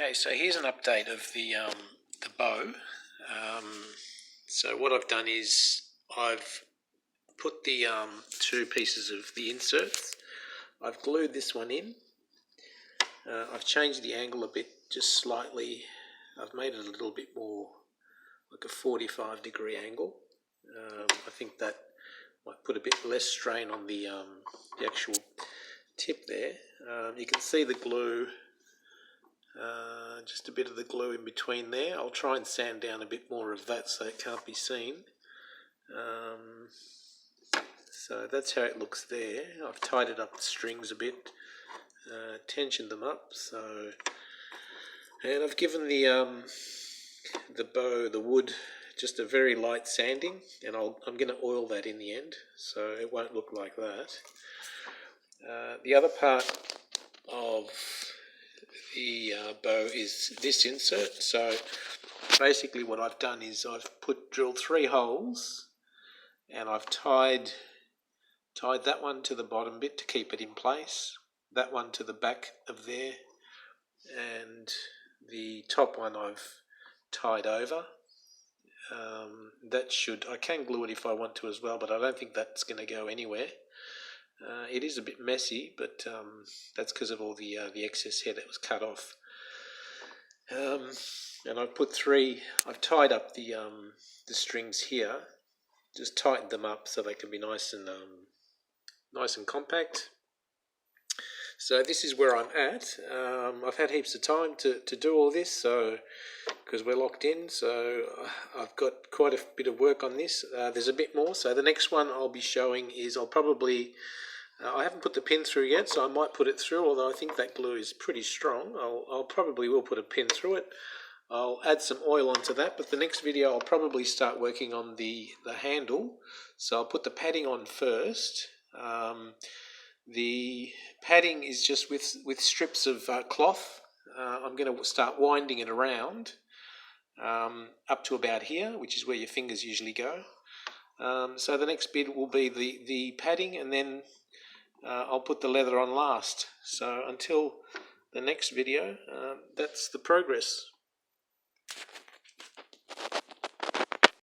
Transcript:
Okay, so here's an update of the bow. So what I've done is I've put the two pieces of the inserts. I've glued this one in. I've changed the angle a bit, just slightly. I've made it a little bit more like a 45-degree angle. I think that might put a bit less strain on the actual tip there. You can see the glue. Just a bit of the glue in between there. I'll try and sand down a bit more of that so it can't be seen. So that's how it looks there. I've tidied up the strings a bit, tensioned them up. And I've given the bow, the wood, just a very light sanding, and I'm going to oil that in the end, so it won't look like that. The other part of the bow is this insert. So basically what I've done is I've drilled 3 holes, and I've tied that one to the bottom bit to keep it in place, that one to the back of there, and the top one I've tied over. I can glue it if I want to as well, but I don't think that's going to go anywhere. It is a bit messy, but that's because of all the excess hair that was cut off. And I've tied up the strings here, just tightened them up so they can be nice and compact. So this is where I'm at. I've had heaps of time to do all this, so because we're locked in, so I've got quite a bit of work on this. There's a bit more, so the next one I'll be showing is I haven't put the pin through yet, so I might put it through, although I think that glue is pretty strong. I'll probably will put a pin through it. I'll add some oil onto that, but the next video I'll probably start working on the handle. So I'll put the padding on first. The padding is just with strips of cloth. I'm going to start winding it around up to about here, which is where your fingers usually go. So the next bit will be the padding, and then I'll put the leather on last. So until the next video, that's the progress.